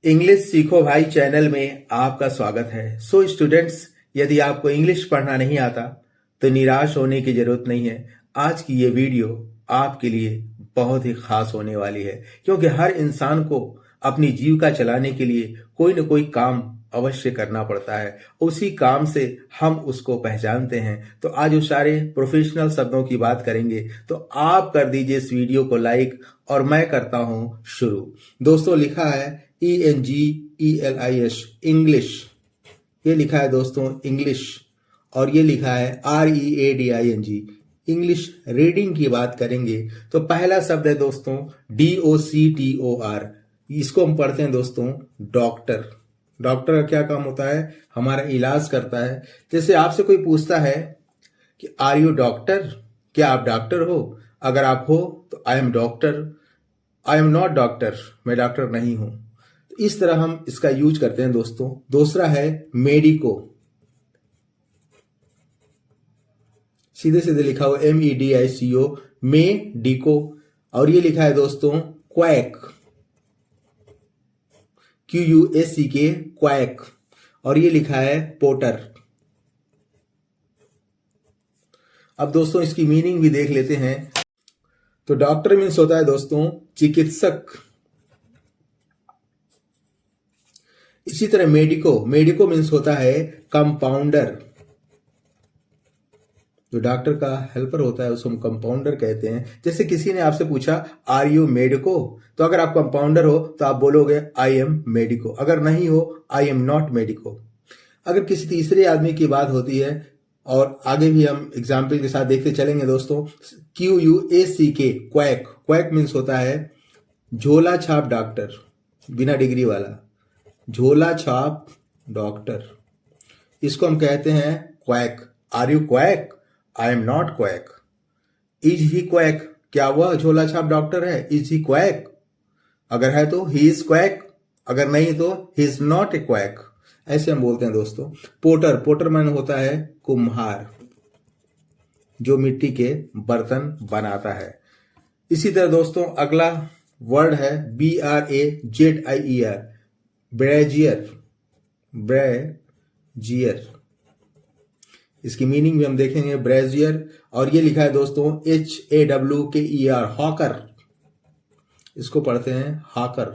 English सीखो भाई channel में आपका स्वागत है। सो स्टूडेंट्स, यदि आपको इंग्लिश पढ़ना नहीं आता तो निराश होने की जरूरत नहीं है। आज की ये वीडियो आपके लिए बहुत ही खास होने वाली है, क्योंकि हर इंसान को अपनी जीविका चलाने के लिए कोई न कोई काम अवश्य करना पड़ता है। उसी काम से हम उसको पहचानते हैं। तो आज उस सारे प्रोफेशनल शब्दों की बात करेंगे। तो आप कर दीजिए इस वीडियो को लाइक और मैं करता हूं शुरू। दोस्तों, लिखा है ENGELIS इंग्लिश, ये लिखा है दोस्तों इंग्लिश, और ये लिखा है READING इंग्लिश। रीडिंग की बात करेंगे तो पहला शब्द है दोस्तों DOCTOR। इसको हम पढ़ते हैं दोस्तों डॉक्टर। डॉक्टर का क्या काम होता है? हमारा इलाज करता है। जैसे आपसे कोई पूछता है कि आर यू डॉक्टर, क्या आप डॉक्टर हो? अगर आप हो तो I M doctor, I am not doctor, मैं डॉक्टर नहीं हूं। तो इस तरह हम इसका यूज करते हैं दोस्तों। दूसरा है मेडिको, सीधे सीधे लिखा हुआ MEDICO, मेडिको। और ये लिखा है दोस्तों क्वैक, QUACK, क्वैक। और ये लिखा है पोटर। अब दोस्तों इसकी मीनिंग भी देख लेते हैं। तो डॉक्टर मीन्स होता है दोस्तों चिकित्सक। इसी तरह मेडिको, मेडिको मीन्स होता है कंपाउंडर। जो डॉक्टर का हेल्पर होता है उसको हम कंपाउंडर कहते हैं। जैसे किसी ने आपसे पूछा आर यू मेडिको, तो अगर आप कंपाउंडर हो तो आप बोलोगे आई एम मेडिको। अगर नहीं हो, आई एम नॉट मेडिको। अगर किसी तीसरे आदमी की बात होती है, और आगे भी हम एग्जाम्पल के साथ देखते चलेंगे दोस्तों। QUACK, quack. क्वैक मीन्स होता है झोला छाप डॉक्टर, बिना डिग्री वाला। झोला छाप डॉक्टर, इसको हम कहते हैं quack. Are you quack? I am not quack. Is he quack? क्या वह झोला छाप डॉक्टर है? Is he quack? अगर है तो ही इज क्वैक, अगर नहीं तो he is not a quack. ऐसे हम बोलते हैं दोस्तों। पोटर, पोटर मैन होता है कुम्हार, जो मिट्टी के बर्तन बनाता है। इसी तरह दोस्तों अगला वर्ड है BRAZIER, ब्रेजियर। ब्रेजियर, इसकी मीनिंग भी हम देखेंगे ब्रेजियर। और ये लिखा है दोस्तों HAWKER, हॉकर। इसको पढ़ते हैं हॉकर।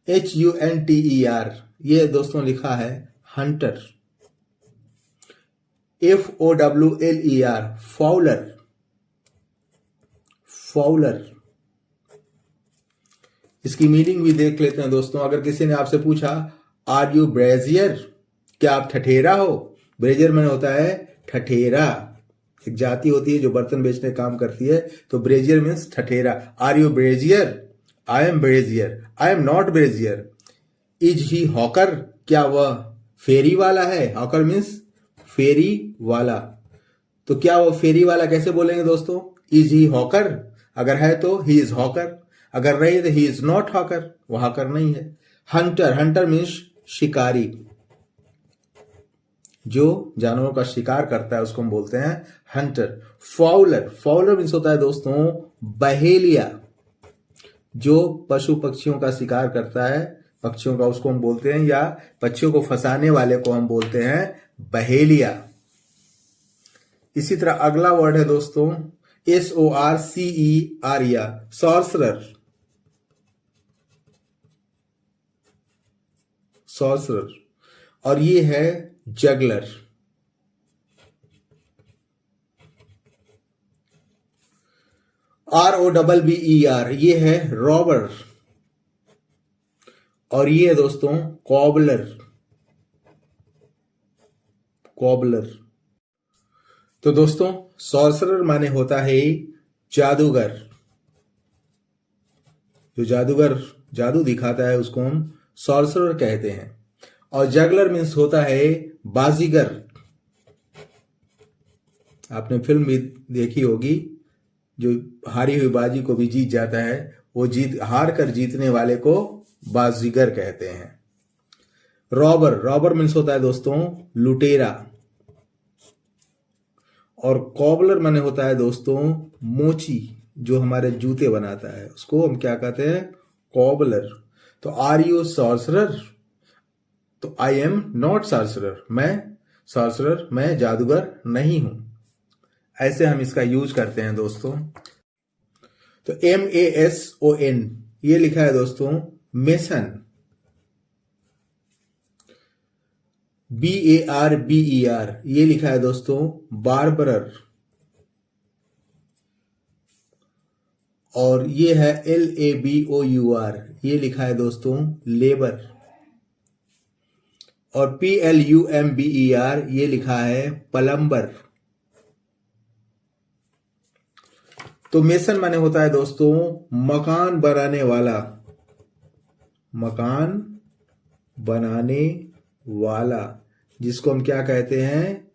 HUNTER, ये दोस्तों लिखा है हंटर। FOWLER, Fowler. फाउलर, इसकी मीनिंग भी देख लेते हैं दोस्तों। अगर किसी ने आपसे पूछा आर यू ब्रेजियर, क्या आप ठठेरा हो? ब्रेजियर में होता है ठठेरा। एक जाति होती है जो बर्तन बेचने का काम करती है, तो ब्रेजियर मीन्स ठठेरा। Are you brazier? I am brazier, I am not brazier. Is he hawker, क्या वह फेरी वाला है? हॉकर मीन्स फेरी वाला। तो क्या वह फेरी वाला कैसे बोलेंगे दोस्तों? Is he hawker? अगर है तो ही इज हॉकर, अगर नहीं तो ही इज नॉट हॉकर, वह हॉकर नहीं है। हंटर, हंटर मीन्स शिकारी, जो जानवरों का शिकार करता है उसको हम बोलते हैं हंटर। फाउलर, फाउलर मीन्स होता है दोस्तों बहेलिया, जो पशु पक्षियों का शिकार करता है, पक्षियों का, उसको हम बोलते हैं, या पक्षियों को फंसाने वाले को हम बोलते हैं बहेलिया। इसी तरह अगला वर्ड है दोस्तों SORCER, सॉर्सरर। सॉर्सरर, और ये है जगलर। ROBBER, ये है रॉबर। और ये है दोस्तों कॉबलर। कॉबलर। तो दोस्तों सॉर्सरर माने होता है जादूगर। जो जादूगर जादू दिखाता है उसको हम सॉर्सरर कहते हैं। और जगलर मीन्स होता है बाजीगर। आपने फिल्म भी देखी होगी, जो हारी हुई बाजी को भी जीत जाता है, वो हार कर जीतने वाले को बाजीगर कहते हैं। रॉबर, रॉबर मीन्स होता है दोस्तों लुटेरा। और कॉबलर माने होता है दोस्तों मोची, जो हमारे जूते बनाता है, उसको हम क्या कहते हैं? कॉबलर। तो आर यू सॉर्सरर, तो आई एम नॉट सॉर्सरर, मैं जादूगर नहीं हूं। ऐसे हम इसका यूज करते हैं दोस्तों। तो MASON ये लिखा है दोस्तों मेसन। BARBER ये लिखा है दोस्तों बार्बरर। और ये है LABOUR ये लिखा है दोस्तों लेबर। और PLUMBER ये लिखा है प्लम्बर। तो मेसन माने होता है दोस्तों मकान बनाने वाला, मकान बनाने वाला, जिसको हम क्या कहते हैं,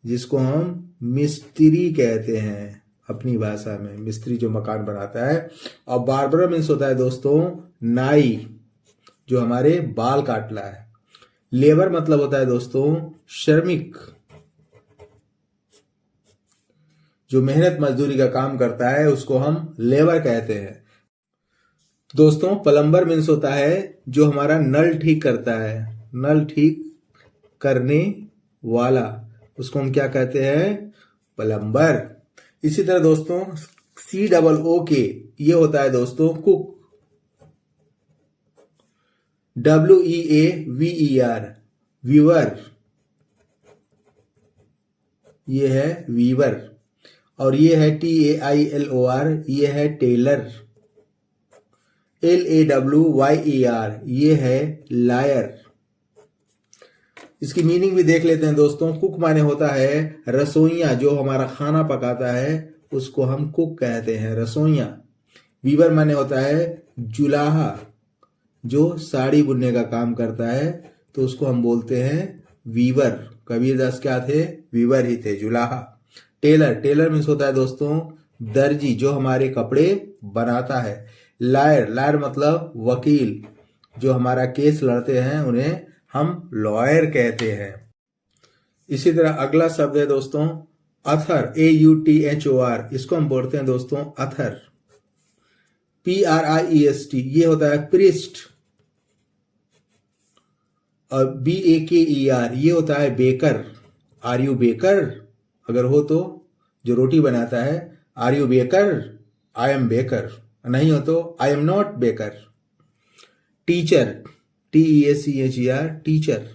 जिसको हम मिस्त्री कहते हैं अपनी भाषा में, मिस्त्री जो मकान बनाता है। और बार्बर मीन्स होता है दोस्तों नाई, जो हमारे बाल काटला है। लेबर मतलब होता है दोस्तों श्रमिक, जो मेहनत मजदूरी का काम करता है उसको हम लेबर कहते हैं। दोस्तों प्लम्बर मीन्स होता है जो हमारा नल ठीक करता है, नल ठीक करने वाला, उसको हम क्या कहते हैं, प्लम्बर। इसी तरह दोस्तों COOK ये होता है दोस्तों कुक। WEAVER वीवर, ये है वीवर। और ये है TAILOR ये है टेलर। LAWYER ये है लायर। इसकी मीनिंग भी देख लेते हैं दोस्तों। कुक माने होता है रसोइया, जो हमारा खाना पकाता है उसको हम कुक कहते हैं, रसोइया। वीवर माने होता है जुलाहा, जो साड़ी बुनने का काम करता है तो उसको हम बोलते हैं वीवर। कबीरदास क्या थे, वीवर ही थे, जुलाहा। टेलर मीन्स होता है दोस्तों दर्जी, जो हमारे कपड़े बनाता है। लायर मतलब वकील, जो हमारा केस लड़ते हैं उन्हें हम लॉयर कहते हैं। इसी तरह अगला शब्द है दोस्तों अथर, AUTHOR, इसको हम बोलते हैं दोस्तों अथर। PRIEST ये होता है प्रिस्ट। और BAKER ये होता है बेकर। आर यू बेकर, अगर हो तो जो रोटी बनाता है, are you baker, I am baker, नहीं हो तो I am not baker. Teacher, TEACHER teacher.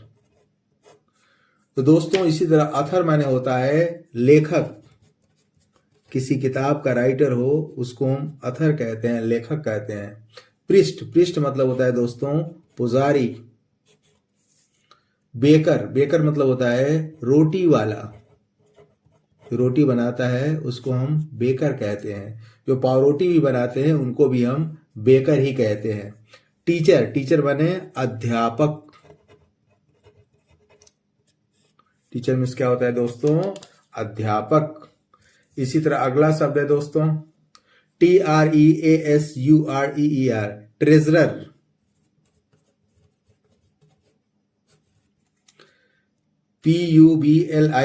तो दोस्तों इसी तरह अथर माने होता है लेखक, किसी किताब का राइटर हो उसको हम अथर कहते हैं, लेखक कहते हैं। प्रिस्ट मतलब होता है दोस्तों पुजारी। बेकर मतलब होता है रोटी वाला, जो रोटी बनाता है उसको हम बेकर कहते हैं। जो पावरोटी भी बनाते हैं उनको भी हम बेकर ही कहते हैं। टीचर बने अध्यापक। टीचर मीन्स क्या होता है दोस्तों, अध्यापक। इसी तरह अगला शब्द है दोस्तों TREASURER ट्रेजरर। PUBLISHER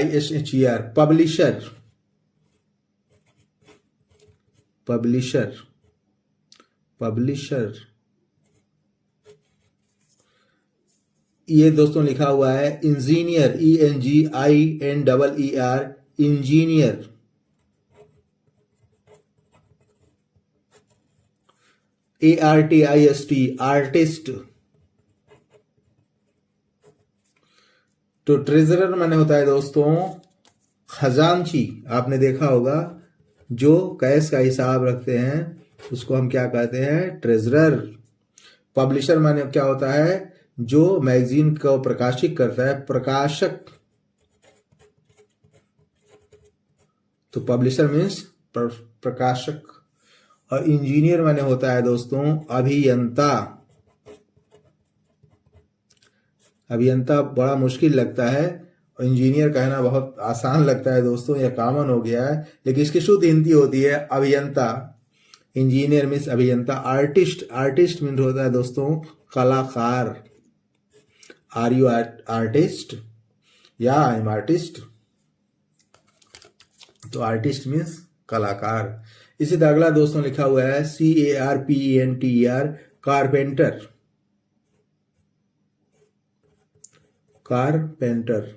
publisher. ये दोस्तों लिखा हुआ है engineer, ENGINER engineer. ARTIST artist. तो ट्रेजरर माने होता है दोस्तों खजांची। आपने देखा होगा जो कैश का हिसाब रखते हैं उसको हम क्या कहते हैं, ट्रेजरर। पब्लिशर माने क्या होता है, जो मैगजीन को प्रकाशित करता है, प्रकाशक। तो पब्लिशर मीन्स प्रकाशक। और इंजीनियर माने होता है दोस्तों अभियंता। अभियंता बड़ा मुश्किल लगता है और इंजीनियर कहना बहुत आसान लगता है दोस्तों, यह कॉमन हो गया है, लेकिन इसकी शुद्ध हिंदी होती है अभियंता। इंजीनियर मीन्स अभियंता। आर्टिस्ट मीन्स होता है दोस्तों कलाकार। आर यू आर्टिस्ट, या आई एम आर्टिस्ट। तो आर्टिस्ट मीन्स कलाकार। इसी तरह अगला दोस्तों लिखा हुआ है CARPENTER कारपेंटर। कारपेंटर,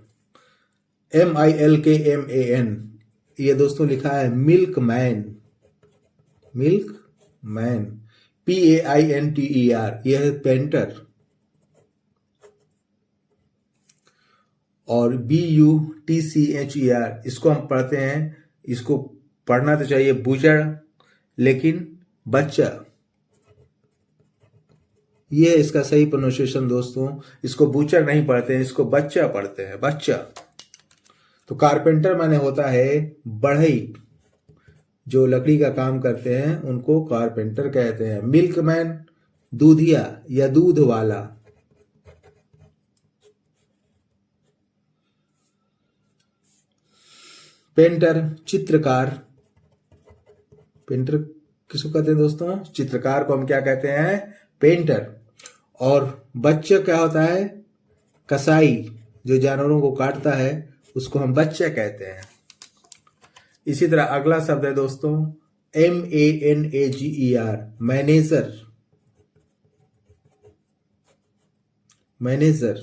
MILKMAN, ये दोस्तों लिखा है milk man, milk man, PAINTER, यह है पेंटर। और BUTCHER, इसको हम पढ़ते हैं, इसको पढ़ना तो चाहिए बुचड़, लेकिन बच्चा, ये है इसका सही प्रोनाउंसिएशन दोस्तों। इसको बुचड़ नहीं पढ़ते हैं, इसको बच्चा पढ़ते हैं, बच्चा। तो कारपेंटर माने होता है बढ़ई, जो लकड़ी का काम करते हैं उनको कारपेंटर कहते हैं। मिल्कमैन, दूधिया या दूध वाला। पेंटर, चित्रकार। पेंटर किसको कहते हैं दोस्तों? चित्रकार को हम क्या कहते हैं? पेंटर। और बच्चा क्या होता है? कसाई, जो जानवरों को काटता है उसको हम बच्चा कहते हैं। इसी तरह अगला शब्द है दोस्तों MANAGER, manager, manager.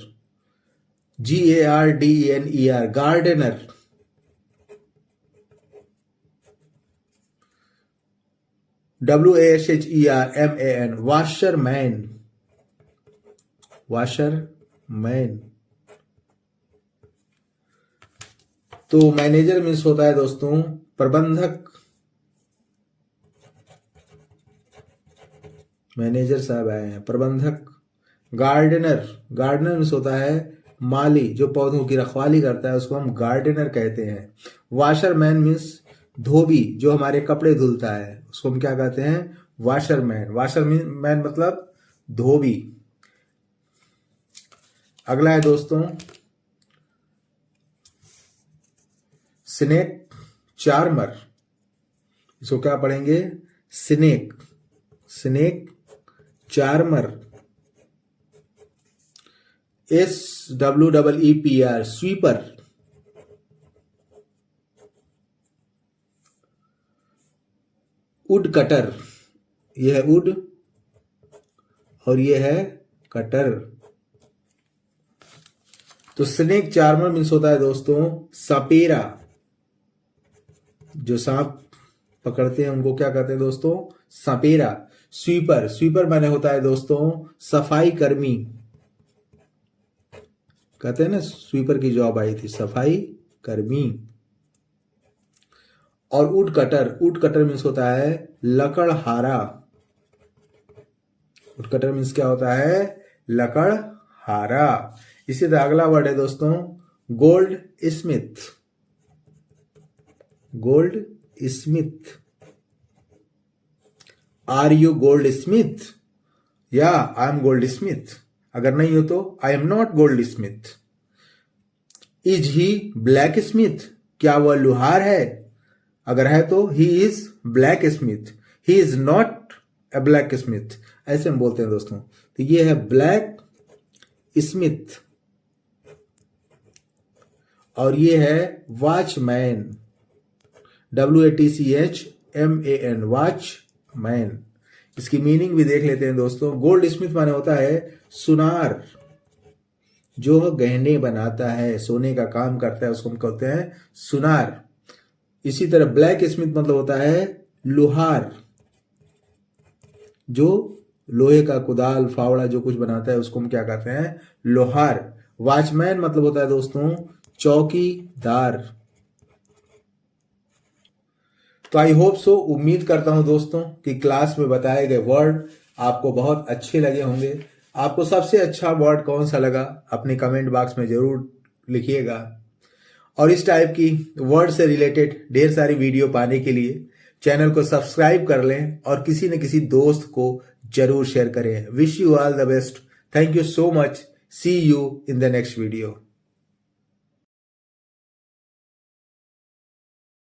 GARDENER, gardener. WASHERMAN, washerman, washerman. तो मैनेजर मीन्स होता है दोस्तों प्रबंधक, मैनेजर साहब आए हैं, प्रबंधक। गार्डनर, गार्डनर मीन्स होता है माली, जो पौधों की रखवाली करता है उसको हम गार्डनर कहते हैं। वाशरमैन मीन्स धोबी, जो हमारे कपड़े धुलता है उसको हम क्या कहते हैं? वाशरमैन। वाशरमैन मतलब धोबी। अगला है दोस्तों स्नेक चार्मर, इसको क्या पढ़ेंगे? Snake, snake charmer. SWEEPER, sweeper. Would cutter, यह है वुड और यह है कटर। तो स्नेक चार्मर मीन्स होता है दोस्तों सपेरा, जो सांप पकड़ते हैं उनको क्या कहते हैं दोस्तों? सपेरा। स्वीपर, स्वीपर माने होता है दोस्तों सफाई कर्मी, कहते हैं ना स्वीपर की जॉब आई थी, सफाई कर्मी। और would cutter, would cutter means होता है लकड़हारा। वुड कटर मीन्स क्या होता है? लकड़हारा। इसी तरह अगला वर्ड है दोस्तों gold smith, gold smith. Are you gold smith? या आई एम गोल्ड स्मिथ। अगर नहीं हो तो I am not gold smith. Is he black smith? क्या वह लुहार है? अगर है तो he is black smith, he is not a black smith, ऐसे हम बोलते हैं दोस्तों। तो ये है ब्लैक स्मिथ। और ये है वॉचमैन, WATCHMAN, वॉचमैन। इसकी मीनिंग भी देख लेते हैं दोस्तों। गोल्ड स्मिथ माने होता है सुनार, जो गहने बनाता है, सोने का काम करता है, उसको हम कहते हैं सुनार। इसी तरह ब्लैक स्मिथ मतलब होता है लोहार, जो लोहे का कुदाल फावड़ा जो कुछ बनाता है उसको हम क्या कहते हैं? लोहार। वॉचमैन मतलब होता है दोस्तों चौकीदार। तो आई होप सो, उम्मीद करता हूं दोस्तों कि क्लास में बताए गए वर्ड आपको बहुत अच्छे लगे होंगे। आपको सबसे अच्छा वर्ड कौन सा लगा अपने कमेंट बॉक्स में जरूर लिखिएगा। और इस टाइप की वर्ड से रिलेटेड ढेर सारी वीडियो पाने के लिए चैनल को सब्सक्राइब कर लें और किसी न किसी दोस्त को जरूर शेयर करें। Wish you all the best. Thank you so much. See you in the next video.